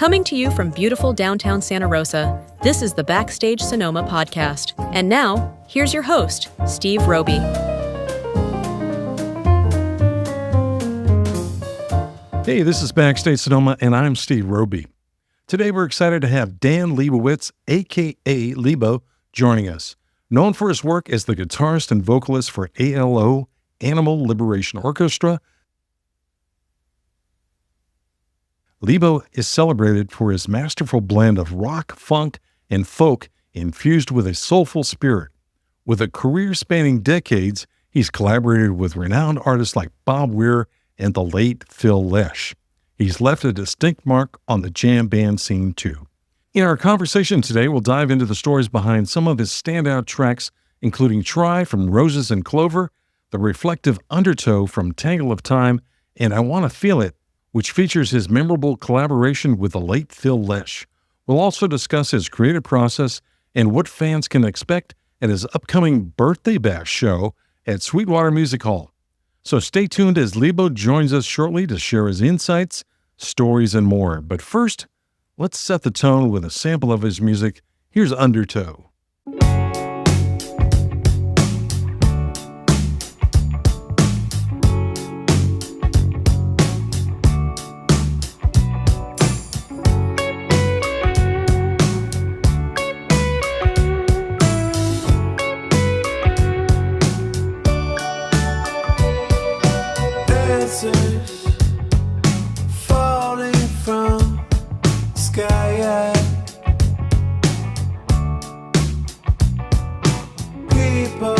Coming to you from beautiful downtown Santa Rosa, this is the Backstage Sonoma podcast. And now, here's your host, Steve Roby. Hey, this is Backstage Sonoma, and I'm Steve Roby. Today we're excited to have Dan Lebowitz, a.k.a. Lebo, joining us. Known for his work as the guitarist and vocalist for ALO, Liberation Orchestra, Lebo is celebrated for his masterful blend of rock, funk, and folk infused with a soulful spirit. With a career spanning decades, he's collaborated with renowned artists like Bob Weir and the late Phil Lesh. He's left a distinct mark on the jam band scene too. In our conversation today, we'll dive into the stories behind some of his standout tracks, including Try from Roses and Clover, the reflective Undertow from Tangle of Time, and I Want to Feel It, which features his memorable collaboration with the late Phil Lesh. We'll also discuss his creative process and what fans can expect at his upcoming Birthday Bash show at Sweetwater Music Hall. So stay tuned as Lebo joins us shortly to share his insights, stories, and more. But first, let's set the tone with a sample of his music. Here's Undertow. Falling from sky. People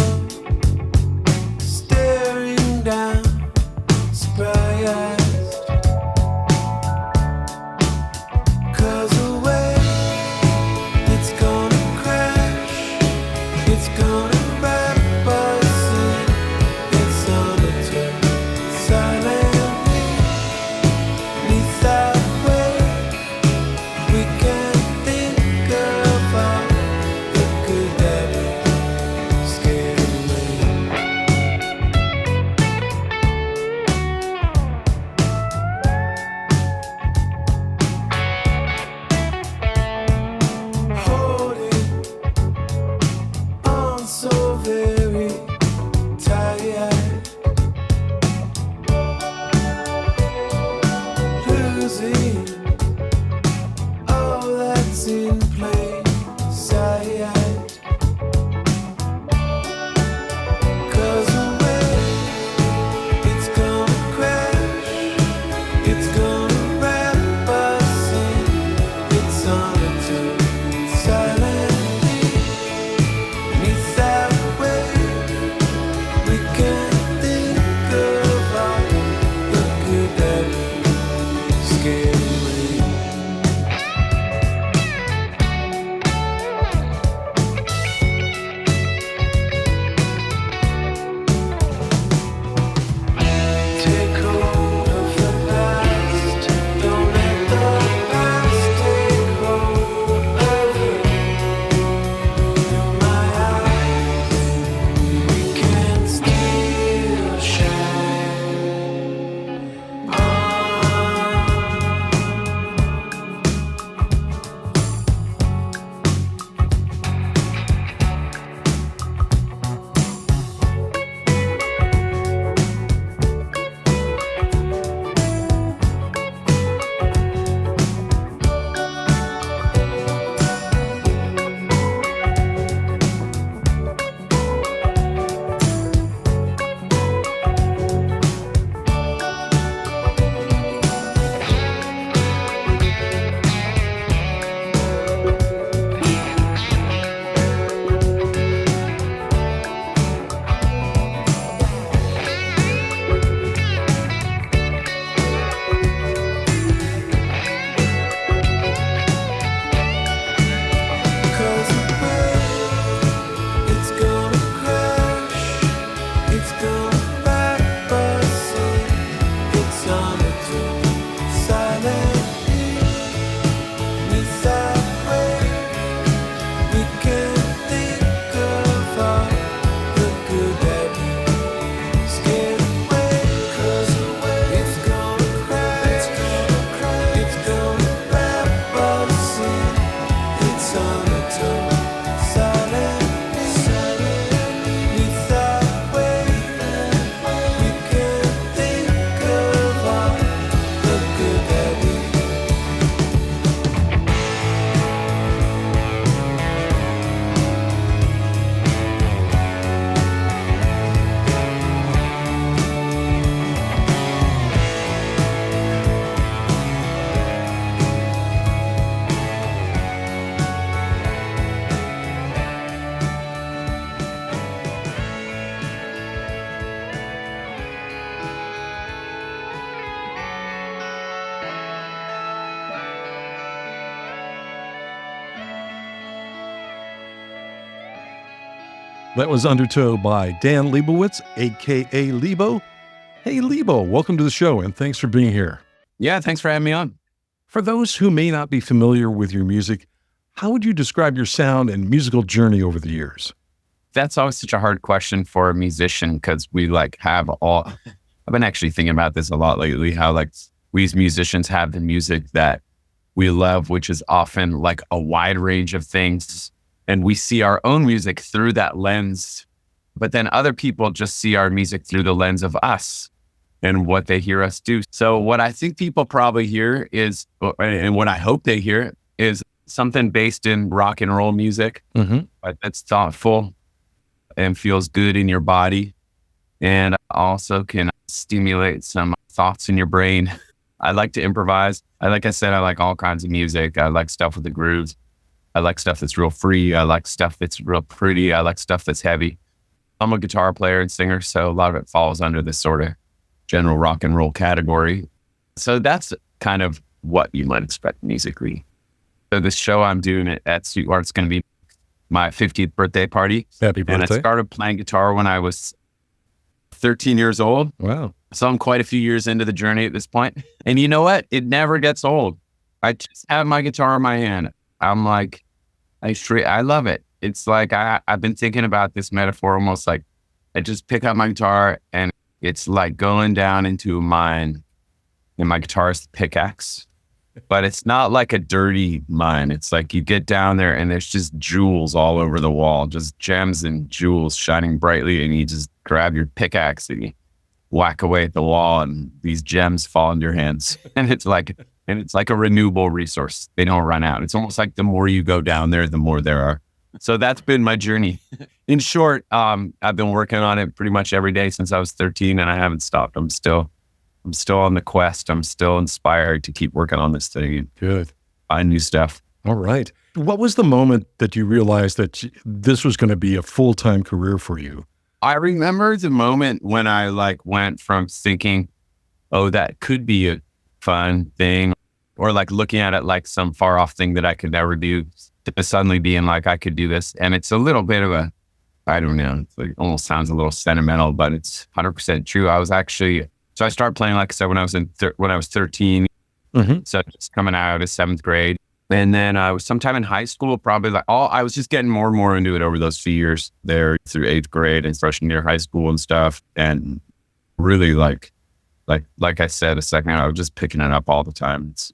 staring down, surprised. 'Cause the way it's gonna crash, it's gonna wrap us in. It's Undertow, silently, neath that wave. We can't think of all the good that it scared away. Holding on so very tired, losing all that's in plain sight. 'Cause the way it's gonna crash, it's gonna wrap us in. It's Undertow, silently, beneath that wave. We can't think of all the good that we scared away. Take hold of the past. Don't let the past take hold of you. In my eyes, we can still shine. On That was Undertow by Dan Lebowitz, a.k.a. Lebo. Hey, Lebo, welcome to the show, and thanks for being here. Yeah, thanks for having me on. For those who may not be familiar with your music, how would you describe your sound and musical journey over the years? That's always such a hard question for a musician because we have all, I've been actually thinking about this a lot lately, how we as musicians have the music that we love, which is often like a wide range of things. And we see our own music through that lens, but then other people just see our music through the lens of us and what they hear us do. So what I think people probably hear is, and what I hope they hear is something based in rock and roll music, but that's thoughtful and feels good in your body, and also can stimulate some thoughts in your brain. I like to improvise. Like I said, I like all kinds of music. I like stuff with the grooves. I like stuff that's real free. I like stuff that's real pretty. I like stuff that's heavy. I'm a guitar player and singer, so a lot of it falls under this sort of general rock and roll category. So that's kind of what you might expect musically. So this show I'm doing at Sweetwater, it's going to be my 50th birthday party. Happy birthday. And I started playing guitar when I was 13 years old. Wow. So I'm quite a few years into the journey at this point. And you know what? It never gets old. I just have my guitar in my hand. I'm like, I love it. It's like, I've been thinking about this metaphor almost like I just pick up my guitar and it's like going down into a mine, and my guitar is the pickaxe, but it's not like a dirty mine. It's like you get down there and there's just jewels all over the wall, just gems and jewels shining brightly. And you just grab your pickaxe and you whack away at the wall and these gems fall into your hands. And it's like a renewable resource. They don't run out. It's almost like the more you go down there, the more there are. So that's been my journey. In short, I've been working on it pretty much every day since I was 13, and I haven't stopped. I'm still on the quest. I'm still inspired to keep working on this thing. Good. Find new stuff. All right. What was the moment that you realized that this was going to be a full-time career for you? I remember the moment when I went from thinking, oh, that could be a fun thing, or looking at it like some far off thing that I could never do, to suddenly being like, I could do this. And it's a little bit of a, I don't know, it almost sounds a little sentimental, but it's 100% true. So I started playing, like I said, when I was 13. So just coming out of 7th grade. And then I was sometime in high school, probably I was just getting more and more into it over those few years there through 8th grade and freshman year of high school and stuff. And really like I said a second ago, I was just picking it up all the time. It's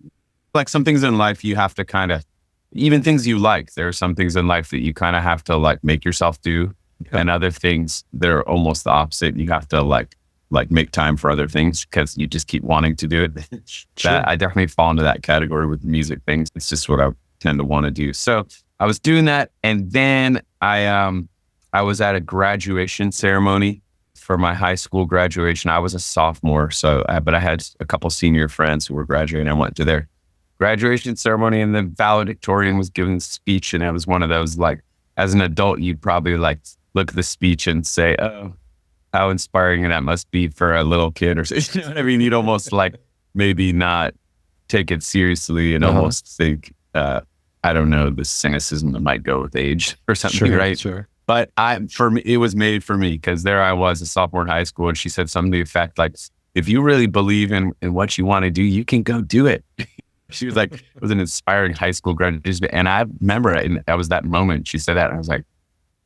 like some things in life you have to kind of, even things you like, there are some things in life that you kind of have to make yourself do. Yeah. And other things, they're almost the opposite. You have to make time for other things because you just keep wanting to do it. Sure. I definitely fall into that category with music things. It's just what I tend to want to do. So I was doing that. And then I was at a graduation ceremony for my high school graduation. I was a sophomore, but I had a couple senior friends who were graduating. I went to their graduation ceremony, and the valedictorian was giving a speech, and it was one of those, as an adult, you'd probably look at the speech and say, oh, how inspiring that must be for a little kid, or something. You know what I mean? You'd almost maybe not take it seriously and almost think, I don't know, the cynicism that might go with age or something, sure, right? Sure. But for me, it was made for me, because there I was, a sophomore in high school, and she said something to the effect if you really believe in what you want to do, you can go do it. She was it was an inspiring high school graduation. And I remember it, and that was that moment she said that, and I was like,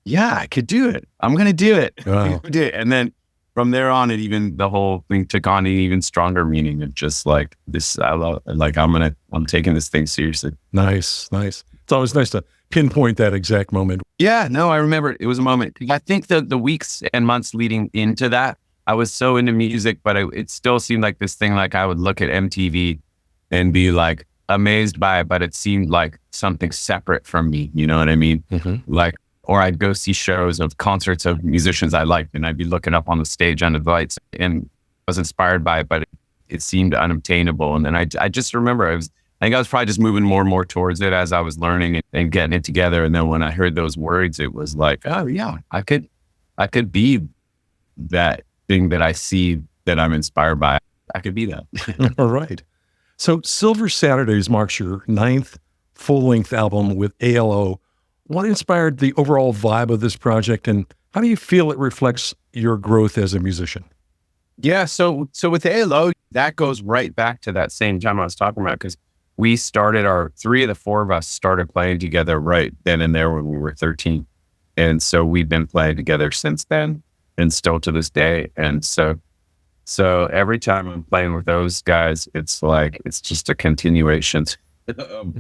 yeah, I could do it. I'm going to do it. Wow. And then from there on, the whole thing took on an even stronger meaning of just this. I'm taking this thing seriously. Nice. It's always nice to pinpoint that exact moment. Yeah, no, I remember it. It was a moment. I think the weeks and months leading into that, I was so into music, but it still seemed like this thing, I would look at MTV and be amazed by it, but it seemed like something separate from me. You know what I mean? Or I'd go see shows of concerts of musicians I liked, and I'd be looking up on the stage under the lights and I was inspired by it, but it seemed unobtainable. And then I just remember I think I was probably just moving more and more towards it as I was learning and getting it together. And then when I heard those words, it was oh yeah, I could be that thing that I see that I'm inspired by. I could be that. All right. So Silver Saturdays marks your 9th full-length album with ALO. What inspired the overall vibe of this project, and How do you feel it reflects your growth as a musician? Yeah, so with ALO, that goes right back to that same time I was talking about, because we started three of the four of us started playing together right then and there when we were 13. And so we've been playing together since then and still to this day. And so every time I'm playing with those guys, it's like, it's just a continuation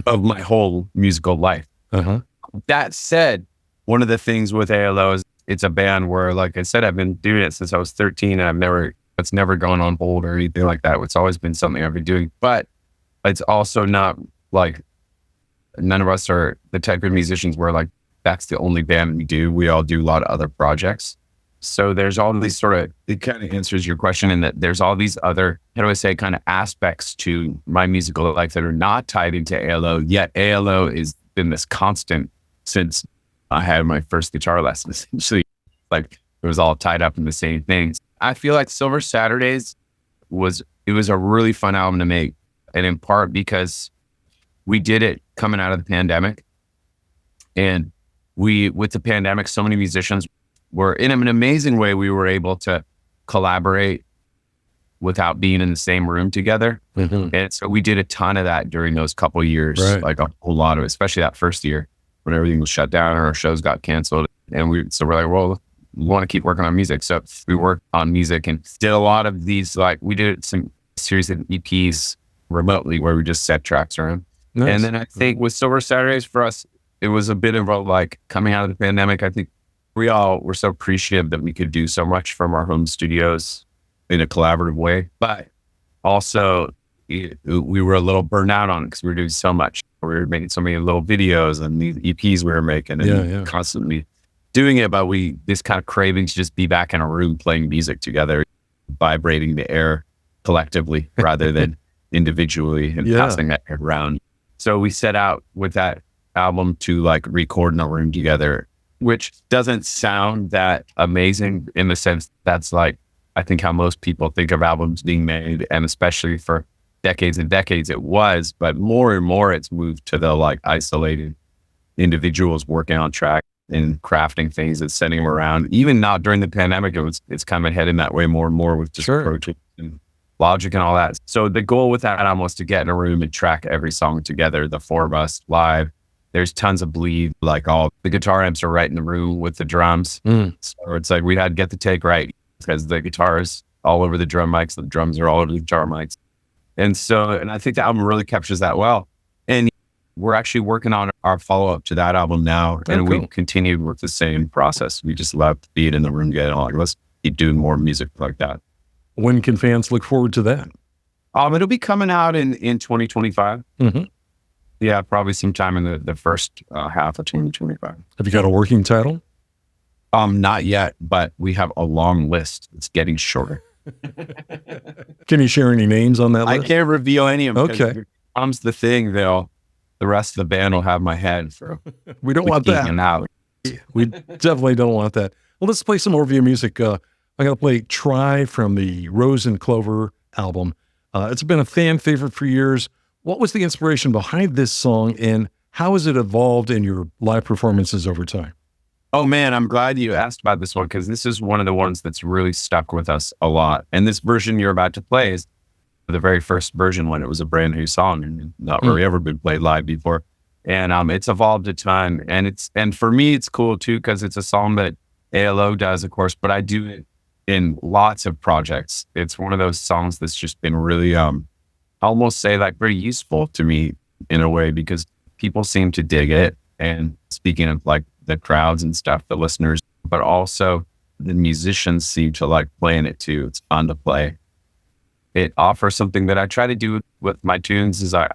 of my whole musical life. Uh-huh. That said, one of the things with ALO is it's a band where, like I said, I've been doing it since I was 13 and it's never gone on hold or anything like that. It's always been something I've been doing, but it's also not like none of us are the type of musicians where like, that's the only band we do. We all do a lot of other projects. So there's all these it kind of answers your question in that there's all these other, how do I say, kind of aspects to my musical life that are not tied into ALO, yet ALO has been this constant since I had my first guitar lesson, essentially. Like it was all tied up in the same things. I feel like Silver Saturdays was a really fun album to make. And in part because we did it coming out of the pandemic. And with the pandemic, so many musicians were, in an amazing way, we were able to collaborate without being in the same room together. Mm-hmm. And so we did a ton of that during those couple of years, Right. like a whole lot of it, especially that first year when everything was shut down and our shows got canceled. And we're like, well, we want to keep working on music. So we worked on music and did a lot of these, like we did some series of EPs remotely where we just set tracks around. Nice. And then I think with Silver Saturdays for us, it was a bit of a, like, coming out of the pandemic, I think we all were so appreciative that we could do so much from our home studios in a collaborative way. But also we were a little burnt out on it because we were doing so much. We were making so many little videos and these EPs we were making and constantly doing it. But this kind of craving to just be back in a room playing music together, vibrating the air collectively rather than individually and passing that around. So we set out with that album to like record in a room together, which doesn't sound that amazing in the sense that's like, I think how most people think of albums being made, and especially for decades and decades it was, but more and more it's moved to the like isolated individuals working on track and crafting things and sending them around. Even not during the pandemic, it's kind of heading that way more and more with just approaches and Logic and all that. So the goal with that album was to get in a room and track every song together, the four of us live. There's tons of bleed, like all the guitar amps are right in the room with the drums. So it's like we had to get the take right because the guitars all over the drum mics, the drums are all over the guitar mics. And I think the album really captures that well. And we're actually working on our follow-up to that album now. And we continued with the same process. We just love being in the room together. Like, let's keep doing more music like that. When can fans look forward to that? It'll be coming out in 2025. Mm-hmm. Yeah, probably sometime in the first half of 2025. Have you got a working title? Not yet, but we have a long list. It's getting shorter. Can you share any names on that list? I can't reveal any of them. Okay. If it comes the thing, the rest of the band will have my head. So We don't want that. Out. We definitely don't want that. Well, let's play some more of your music. I'm going to play Try from the Rose and Clover album. It's been a fan favorite for years. What was the inspiration behind this song, and how has it evolved in your live performances over time? Oh man, I'm glad you asked about this one because this is one of the ones that's really stuck with us a lot. And this version you're about to play is the very first version when it was a brand new song and not really ever been played live before. And it's evolved a ton. And for me, it's cool too because it's a song that ALO does, of course, but I do it in lots of projects. It's one of those songs that's just been really, almost say like very useful to me in a way because people seem to dig it. And speaking of like the crowds and stuff, the listeners, but also the musicians seem to like playing it too. It's fun to play. It offers something that I try to do with my tunes is I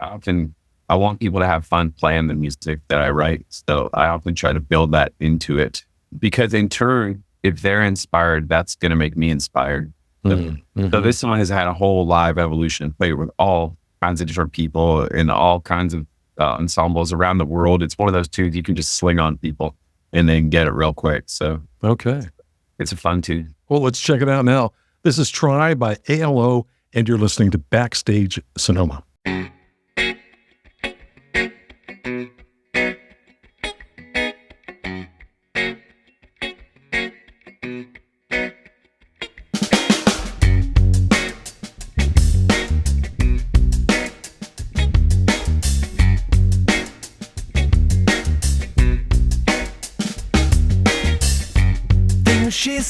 want people to have fun playing the music that I write. So I often try to build that into it because in turn, if they're inspired, that's going to make me inspired. So this song has had a whole live evolution, played with all kinds of different people in all kinds of ensembles around the world. It's one of those tunes you can just sling on people and then get it real quick. So it's a fun tune. Well, let's check it out now. This is Try by ALO, and you're listening to Backstage Sonoma.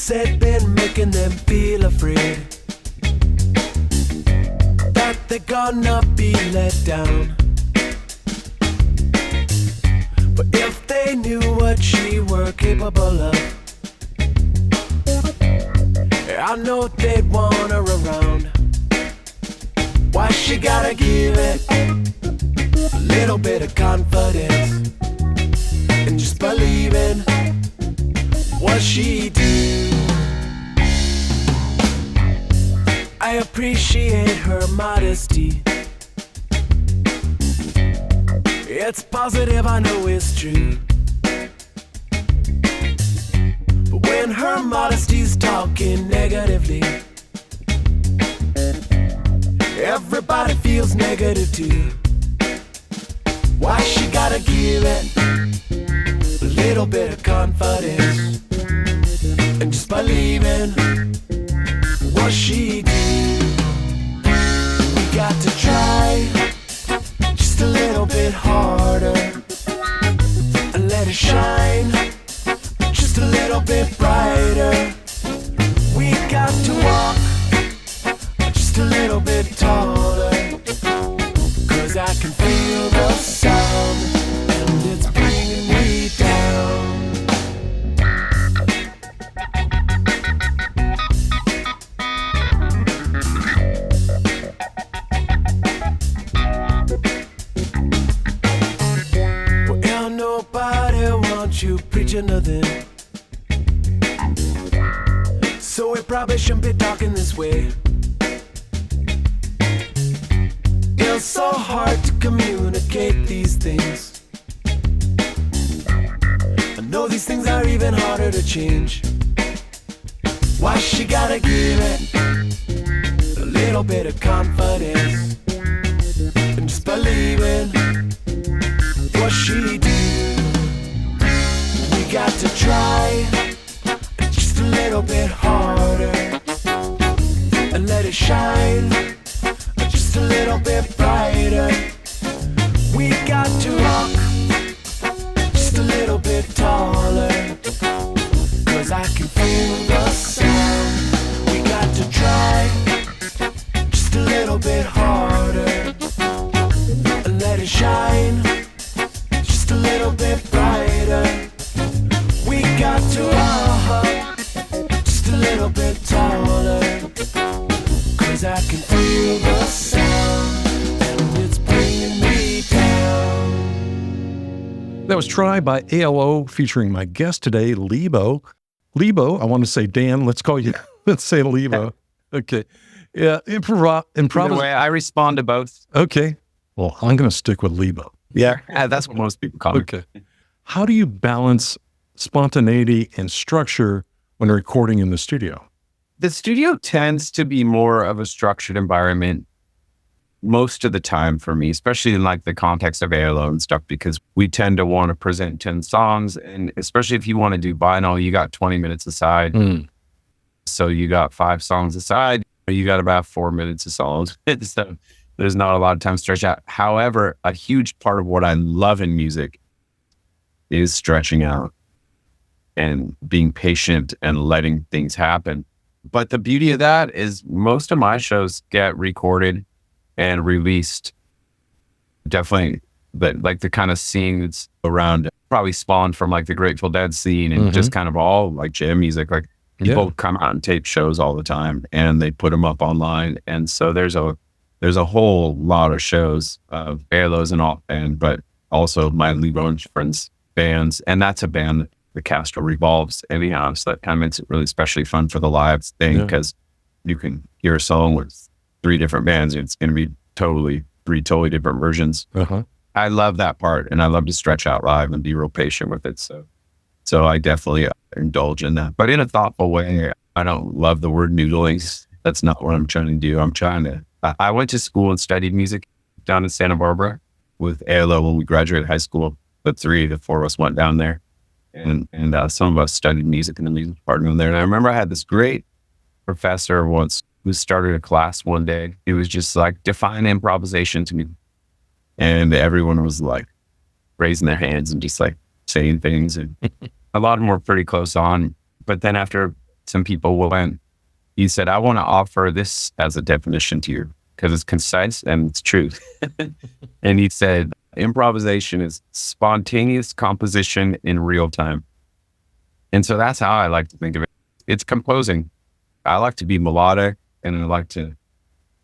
said been making them feel afraid that they're gonna be let down. But if they knew what she were capable of, I know they'd want her around. Why she gotta give it a little bit of confidence and just believe in what she do. I appreciate her modesty. It's positive, I know it's true. But when her modesty's talking negatively, everybody feels negative too. Why she gotta give it a little bit of confidence and just believe in what she do. We got to try just a little bit harder and let it shine just a little bit brighter. We got to walk just a little bit taller, 'cause I can feel the sound and it's bringing me down. Well, nobody wants you preaching nothing, so we probably shouldn't be talking this way. It's so hard to communicate these things. I know these things are even harder to change. Why she gotta give it a little bit of confidence and just believe in what she do. We got to try just a little bit harder and let it shine just a little bit brighter. We got to walk just a little bit taller, 'cause I can feel the sound. We got to try just a little bit harder and let it shine just a little bit brighter. We got to walk just a little bit taller, 'cause I can feel the sound and it's bringing me down. That was Try by ALO, featuring my guest today, Lebo. Lebo, I want to say Dan. Let's call you. Let's say Lebo. Okay. Yeah. Either way, I respond to both. Okay. Well, I'm going to stick with Lebo. Yeah, that's what most people call me. Okay. How do you balance spontaneity and structure when recording in the studio? The studio tends to be more of a structured environment most of the time for me, especially in like the context of ALO and stuff, because we tend to want to present 10 songs. And especially if you want to do vinyl, you got 20 minutes aside. So you got 5 songs aside, you got about 4 minutes of songs. So there's not a lot of time to stretch out. However, a huge part of what I love in music is stretching out and being patient and letting things happen. But the beauty of that is most of my shows get recorded and released. Definitely, but like the kind of scene that's around probably spawned from like the Grateful Dead scene and just kind of all like jam music. Like people come out and tape shows all the time and they put them up online. And so there's a whole lot of shows of ALOs and all, but also my Lebo friends bands, and that's a band that the Castro revolves anyhow. So that kind of makes it really especially fun for the live thing, because you can hear a song with 3 different bands. It's going to be 3 totally different versions. I love that part, and I love to stretch out live and be real patient with it. So I definitely indulge in that, but in a thoughtful way. I don't love the word noodling. That's not what I'm trying to do. I went to school and studied music down in Santa Barbara with ALO when we graduated high school. The 4 of us went down there, and some of us studied music in the music department there. And I remember I had this great professor once who started a class one day. It was just like, define improvisation to me. And everyone was like raising their hands and just like saying things. And a lot of them were pretty close on. But then after some people went, he said, I want to offer this as a definition to you because it's concise and it's true. And he said, improvisation is spontaneous composition in real time. And so that's how I like to think of it. It's composing. I like to be melodic and I like to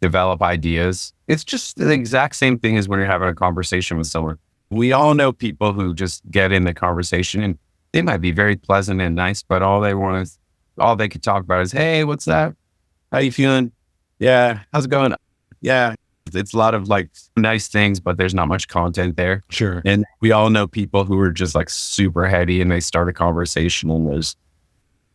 develop ideas. It's just the exact same thing as when you're having a conversation with someone. We all know people who just get in the conversation and they might be very pleasant and nice, but all they could talk about is, hey, what's that? How you feeling? Yeah. How's it going? Yeah. It's a lot of like nice things, but there's not much content there. Sure. And we all know people who are just like super heady and they start a conversation and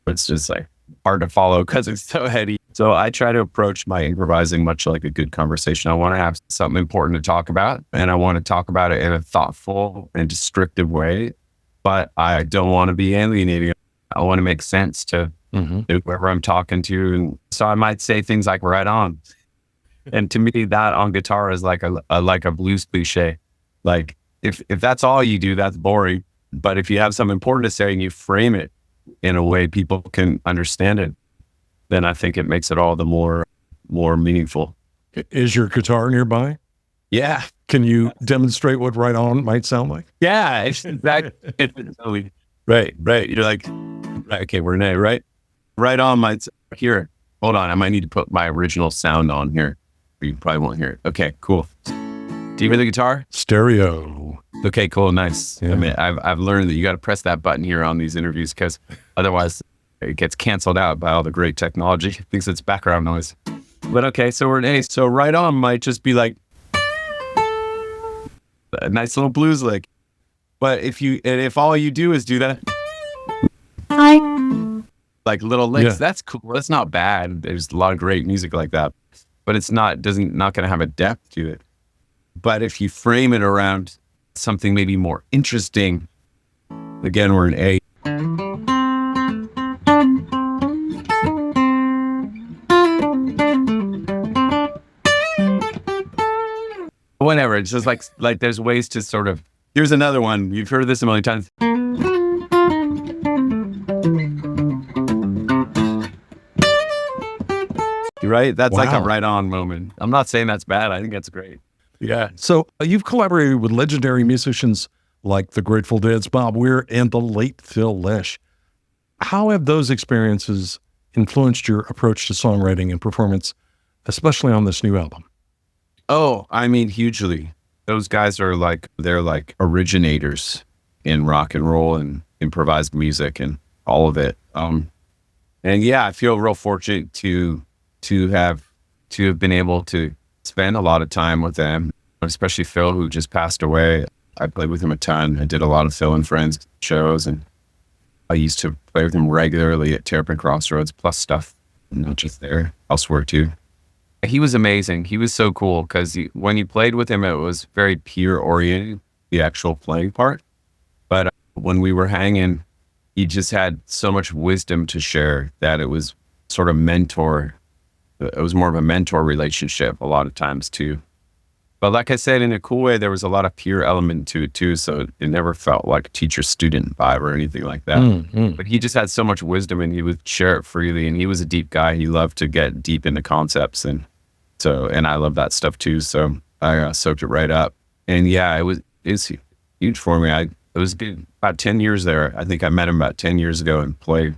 it's just like hard to follow because it's so heady. So I try to approach my improvising much like a good conversation. I want to have something important to talk about and I want to talk about it in a thoughtful and descriptive way, but I don't want to be alienating. I want to make sense to whoever I'm talking to. And so I might say things like right on. And to me, that on guitar is like a blues cliche. Like if that's all you do, that's boring. But if you have something important to say and you frame it in a way people can understand it, then I think it makes it all the more meaningful. Is your guitar nearby? Yeah. Can you demonstrate what right on might sound like? Yeah. Right. You're like, right, okay, we're in right? Right on might, here, hold on. I might need to put my original sound on here. You probably won't hear it. Okay, cool. Do you hear the guitar? Stereo. Okay, cool, nice. Yeah. I mean, I've learned that you got to press that button here on these interviews because otherwise it gets canceled out by all the great technology. It thinks it's background noise. But okay, so we're in A. So right on might just be like a nice little blues lick. But if all you do is do that, like little licks, that's cool. That's not bad. There's a lot of great music like that. But it's not going to have a depth to it. But if you frame it around something maybe more interesting, again, we're in A. Whenever, it's just like there's ways to sort of, here's another one. You've heard this a million times. Right? That's like a right on moment. I'm not saying that's bad. I think that's great. Yeah. So you've collaborated with legendary musicians like the Grateful Dead's Bob Weir and the late Phil Lesh. How have those experiences influenced your approach to songwriting and performance, especially on this new album? Oh, I mean, hugely. Those guys are they're like originators in rock and roll and improvised music and all of it. And yeah, I feel real fortunate to have been able to spend a lot of time with them, especially Phil, who just passed away. I played with him a ton. I did a lot of Phil and Friends shows, and I used to play with him regularly at Terrapin Crossroads, plus stuff, not just there, elsewhere too. He was amazing. He was so cool because when you played with him, it was very peer oriented, the actual playing part. But when we were hanging, he just had so much wisdom to share that it was sort of it was more of a mentor relationship a lot of times too. But like I said, in a cool way, there was a lot of peer element to it too. So it never felt like a teacher-student vibe or anything like that. But he just had so much wisdom and he would share it freely. And he was a deep guy. He loved to get deep into concepts. And I love that stuff too. So I soaked it right up. And yeah, it was huge for me. It was good. About 10 years there. I think I met him about 10 years ago and played,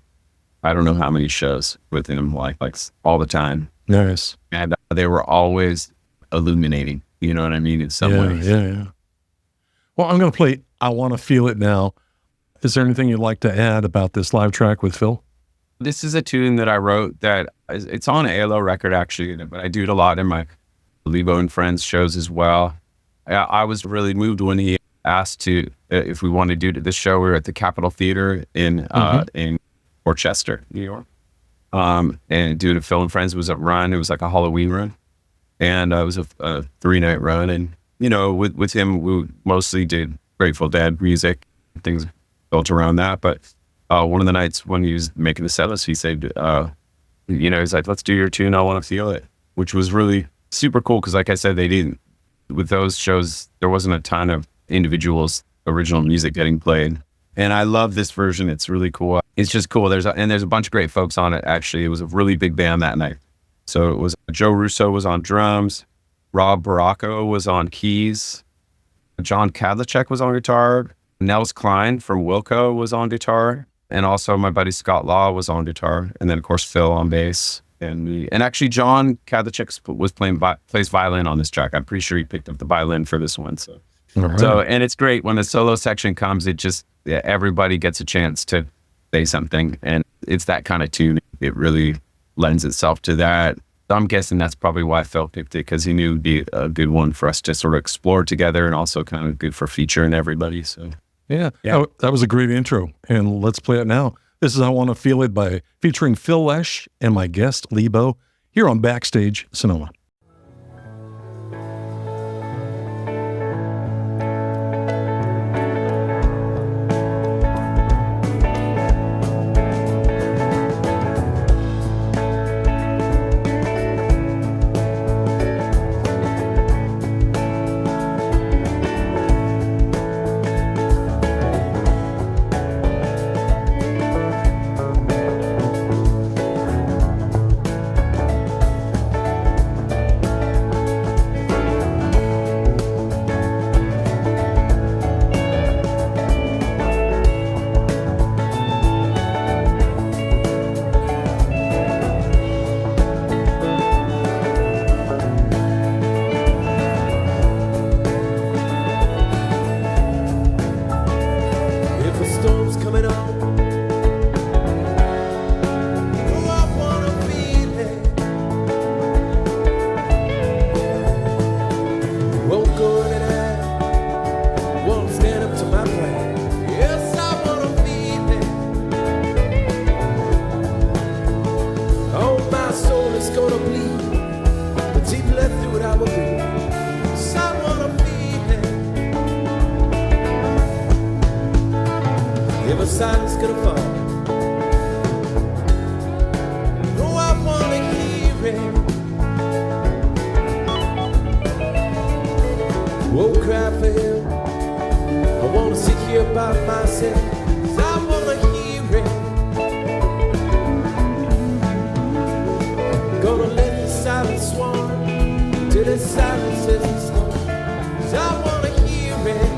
I don't know how many shows with him, like all the time. Nice. And they were always illuminating. You know what I mean? In some ways. Yeah. Well, I'm going to play I Want to Feel It Now. Is there anything you'd like to add about this live track with Phil? This is a tune that I wrote that it's on an ALO record actually, but I do it a lot in my Lebo and Friends shows as well. I was really moved when he asked if we wanted to do this show. We were at the Capitol Theater in Dorchester, New York. And doing a Phil and Friends was a run. It was like a Halloween run. And it was a 3-night run. And, you know, with him, we mostly did Grateful Dead music, things built around that. But one of the nights when he was making the set list, he said, he's like, let's do your tune, I Want to Feel It, which was really super cool. Because like I said, with those shows, there wasn't a ton of individuals' original music getting played. And I love this version. It's really cool. It's just cool. There's a bunch of great folks on it, actually. It was a really big band that night. So it was Joe Russo was on drums, Rob Baracco was on keys, John Kadlacek was on guitar, Nels Klein from Wilco was on guitar, and also my buddy Scott Law was on guitar, and then of course Phil on bass. And actually John Kadlacek was plays violin on this track. I'm pretty sure he picked up the violin for this one. So, and it's great when the solo section comes. It just everybody gets a chance to say something, and it's that kind of tune. It really lends itself to that. I'm guessing that's probably why Phil picked it, because he knew it'd be a good one for us to sort of explore together, and also kind of good for featuring everybody. So yeah. That was a great intro, and let's play it now. This is I Want to Feel It by featuring Phil Lesh and my guest Lebo here on Backstage Sonoma. Silence gonna fall. Oh, I wanna hear it. Won't cry for him. I wanna sit here by myself. 'Cause I wanna hear it. Gonna let the silence swarm till the silence is the storm. 'Cause I wanna hear it.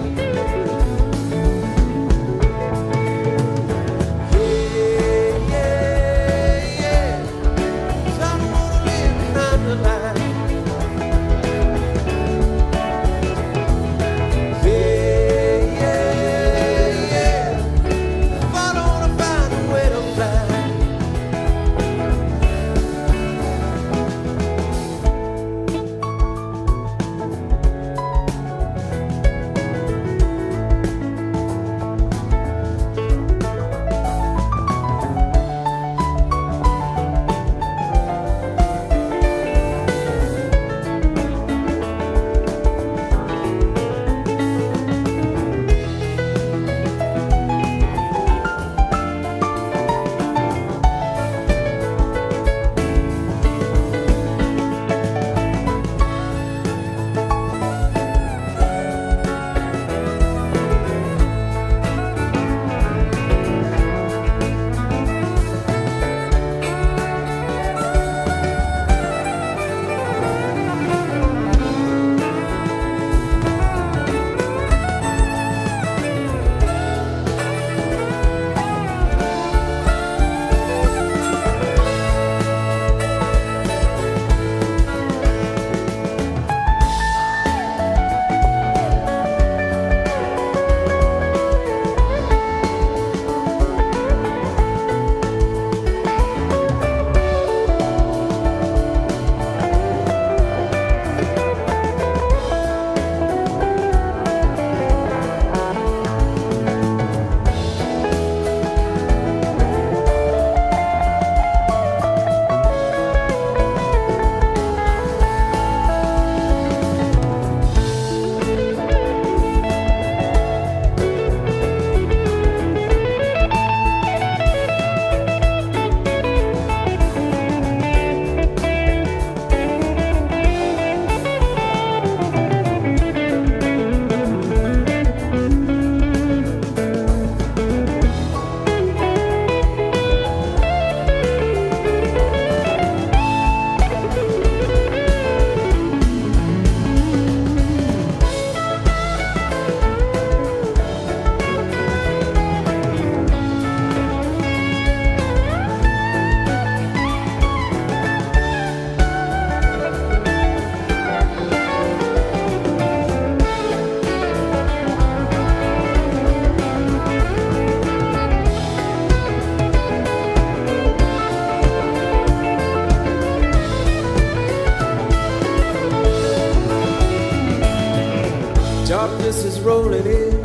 Darkness is rolling in.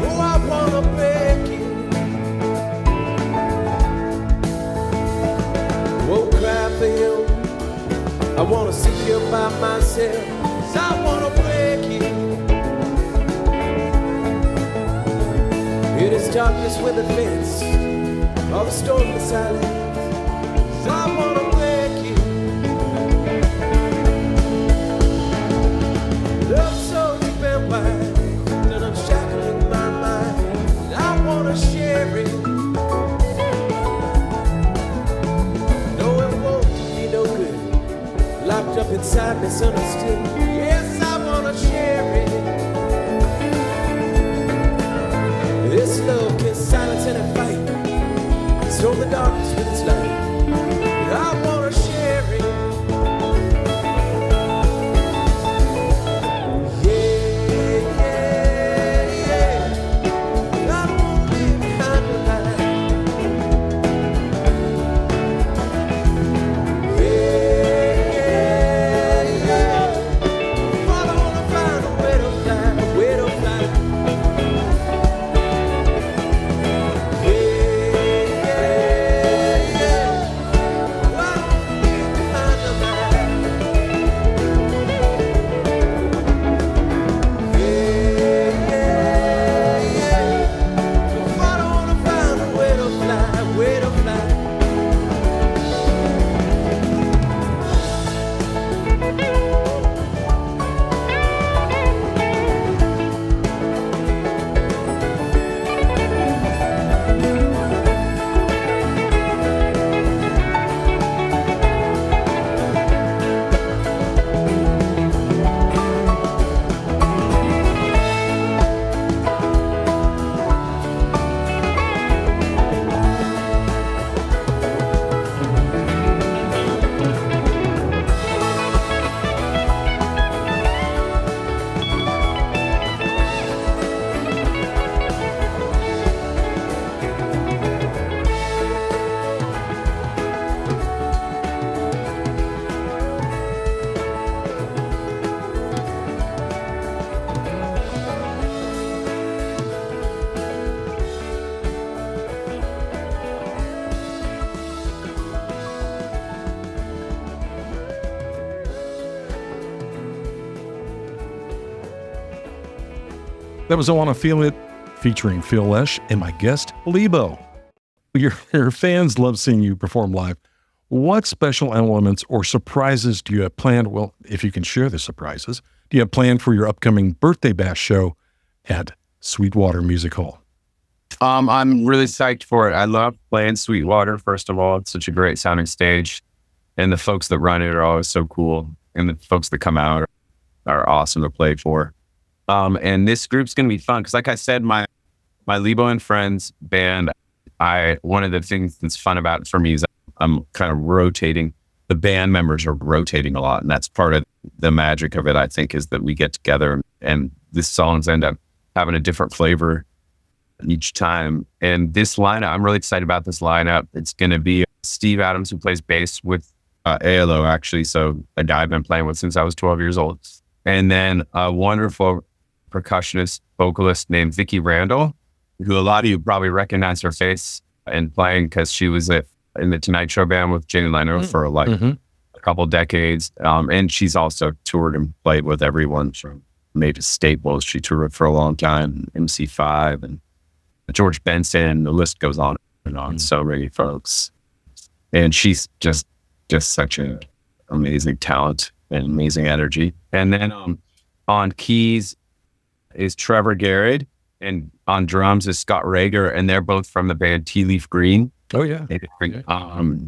Oh, I wanna break it. Won't cry for you. I wanna see you by myself. 'Cause I wanna break it. It is darkness with a fence. All the storm is silent. 'Cause I wanna break it. Love so deep and wide that I'm shackling my mind. And I wanna share it. No, it won't do me no good. Locked up inside, misunderstood. Yes, I wanna share it. This love can silence any fight. Storm the darkness with its light. I wanna share it. That was I Wanna Feel It, featuring Phil Lesh and my guest, Lebo. Your fans love seeing you perform live. What special elements or surprises do you have planned? Well, if you can share the surprises, do you have planned for your upcoming birthday bash show at Sweetwater Music Hall? I'm really psyched for it. I love playing Sweetwater, first of all. It's such a great sounding stage. And the folks that run it are always so cool. And the folks that come out are awesome to play for. And this group's going to be fun. Because like I said, my Lebo and Friends band, one of the things that's fun about it for me is I'm kind of rotating. The band members are rotating a lot. And that's part of the magic of it, I think, is that we get together and the songs end up having a different flavor each time. And this lineup, I'm really excited about this lineup. It's going to be Steve Adams, who plays bass with ALO, actually. So a guy I've been playing with since I was 12 years old. And then a wonderful percussionist, vocalist named Vicki Randall, who a lot of you probably recognize her face and playing because she was in the Tonight Show band with Jay Leno for a couple decades. And she's also toured and played with everyone from Mavis Staples. She toured for a long time, MC5 and George Benson. The list goes on and on. So many folks. And she's just such an amazing talent and amazing energy. And then on keys is Trevor Garrett, and on drums is Scott Rager, and they're both from the band Tea Leaf Green. Oh yeah.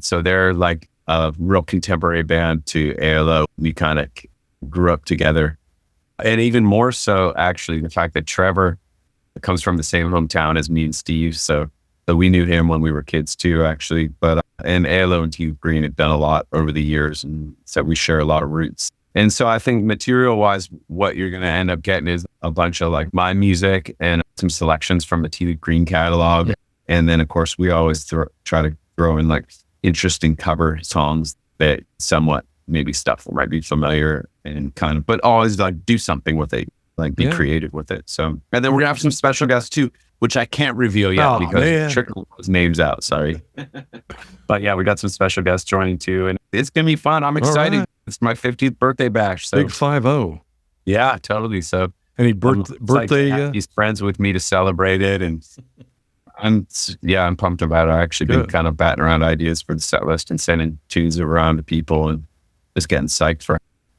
So they're like a real contemporary band to ALO. We kind of grew up together, and even more so, actually, the fact that Trevor comes from the same hometown as me and Steve. So we knew him when we were kids too, actually. But and ALO and Tea Leaf Green have done a lot over the years, and so we share a lot of roots. And so I think material-wise, what you're going to end up getting is a bunch of like my music and some selections from the Tea Leaf Green catalog. And then, of course, we always try to throw in like interesting cover songs that somewhat maybe stuff that might be familiar and kind of, but always like do something with it, like be creative with it. So, and then we're gonna have some special guests too, which I can't reveal yet because trickle those names out. Sorry. But yeah, we got some special guests joining too, and it's gonna be fun. I'm excited. Right. It's my 50th birthday bash. So big 50. Yeah, totally. So any birthday? He's friends with me to celebrate it, and I'm pumped about it. I've actually been kind of batting around ideas for the set list and sending tunes around to people, and just getting psyched for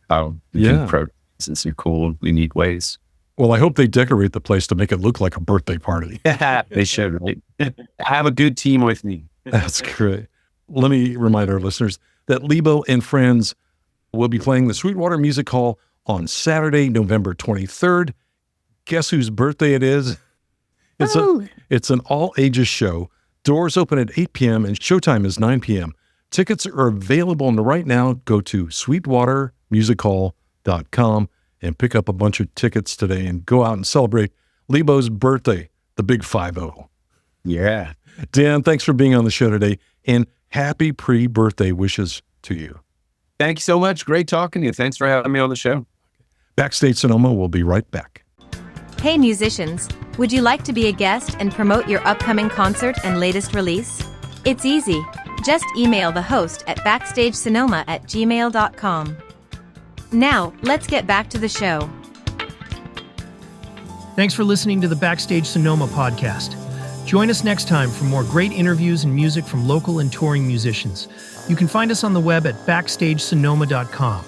how we can approach this in some cool, unique ways. Well, I hope they decorate the place to make it look like a birthday party. They should, right? I have a good team with me. That's great. Let me remind our listeners that Lebo and friends will be playing the Sweetwater Music Hall on Saturday, November 23rd. Guess whose birthday it is? It's an all-ages show. Doors open at 8 p.m. and showtime is 9 p.m. Tickets are available right now. Go to sweetwatermusichall.com and pick up a bunch of tickets today and go out and celebrate Lebo's birthday, the big 50. Yeah. Dan, thanks for being on the show today, and happy pre-birthday wishes to you. Thank you so much. Great talking to you. Thanks for having me on the show. Backstage Sonoma will be right back. Hey musicians, would you like to be a guest and promote your upcoming concert and latest release? It's easy. Just email the host at backstagesonoma@gmail.com. Now, let's get back to the show. Thanks for listening to the Backstage Sonoma podcast. Join us next time for more great interviews and music from local and touring musicians. You can find us on the web at backstagesonoma.com.